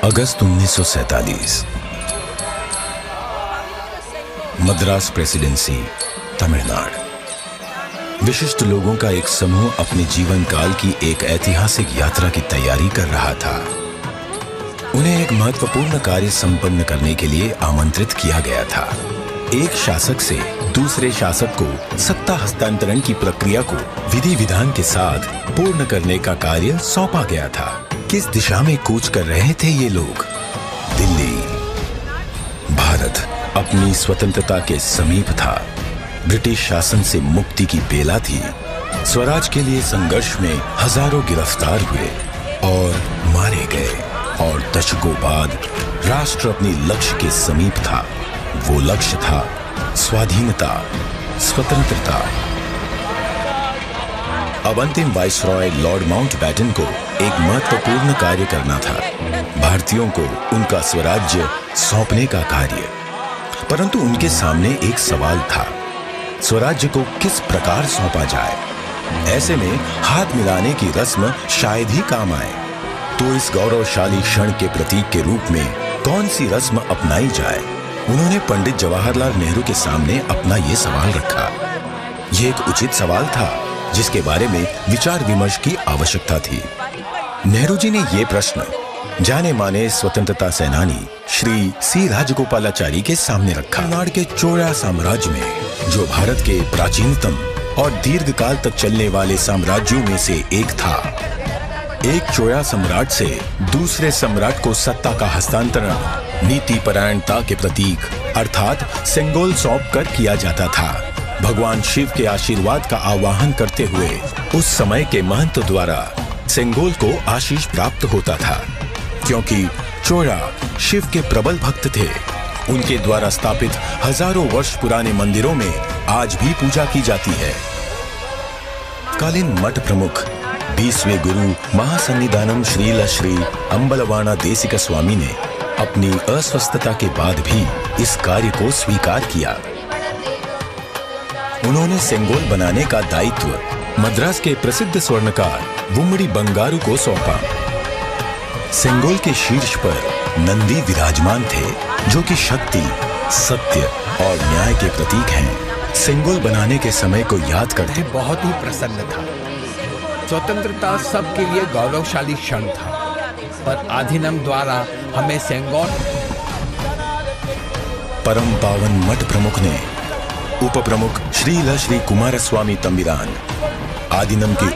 अगस्त 1947। Madras presidency, Tamil Nadu. विशिष्ट लोगों का एक समूह अपने जीवन काल की एक ऐतिहासिक यात्रा की तैयारी कर रहा था। उन्हें एक महत्वपूर्ण कार्य संपन्न करने के लिए आमंत्रित किया गया था। एक शासक से दूसरे शासक को सत्ता हस्तांतरण की प्रक्रिया को विधि विधान के साथ पूर्ण करने का कार्य सौंपा गया था। किस दिशा में कूच कर रहे थे ये लोग? दिल्ली। भारत अपनी स्वतंत्रता के समीप था। ब्रिटिश शासन से मुक्ति की बेला थी। स्वराज के लिए संघर्ष में हजारों गिरफ्तार हुए और मारे गए, और दशकों बाद राष्ट्र अपनी लक्ष्य के समीप था। वो लक्ष्य था स्वाधीनता, स्वतंत्रता। अब अंतिम वाइसरॉय लॉर्ड माउंटबेटन को एक महत्वपूर्ण कार्य करना था, भारतीयों को उनका स्वराज्य सौंपने का कार्य। परंतु उनके सामने एक सवाल था, स्वराज्य को किस प्रकार सौंपा जाए। ऐसे में हाथ मिलाने की रस्म शायद ही काम आए। तो इस गौरवशाली क्षण के प्रतीक के रूप में कौन सी रस्म अपनाई जाए? उन्होंने पंडित जवाहरलाल नेहरू के सामने अपना ये सवाल रखा। ये एक उचित सवाल था जिसके बारे में विचार विमर्श की आवश्यकता थी। नेहरू जी ने ये प्रश्न जाने माने स्वतंत्रता सेनानी श्री सी राजगोपालाचारी के सामने रखा। तमिलनाडु के चोला साम्राज्य में, जो भारत के प्राचीनतम और दीर्घकाल तक चलने वाले साम्राज्यों में से एक था, एक चोला सम्राट से दूसरे सम्राट को सत्ता का हस्तांतरण नीति परायणता के प्रतीक अर्थात सेंगोल सौंप कर किया जाता था। भगवान शिव के आशीर्वाद का आवाहन करते हुए उस समय के महंत द्वारा सेंगोल को आशीष प्राप्त होता था, क्योंकि चोला शिव के प्रबल भक्त थे। उनके द्वारा स्थापित हजारों वर्ष पुराने मंदिरों में आज भी पूजा की जाती है। कालीन मठ प्रमुख 20वें गुरु महासन्निधानम श्रील श्री अंबलवाना देशिक स्वामी ने अपनी अस्वस्थता के बाद भी इस कार्य को स्वीकार किया। उन्होंने सेंगोल बनाने का दायित्व मद्रास के प्रसिद्ध स्वर्णकार वुम्मड़ी बंगारू को सौंपा। सेंगोल के शीर्ष पर नंदी विराजमान थे, जो कि शक्ति, सत्य और न्याय के प्रतीक हैं। सेंगोल बनाने के समय को याद करते बहुत ही प्रसन्न था। स्वतंत्रता सबके लिए गौरवशाली क्षण था, पर अधिनियम द्वारा हमें सेंगोल। परम पावन मठ प्रमुख ने उप प्रमुख श्रील श्री कुमारस्वामी तंबिरान आदिनम की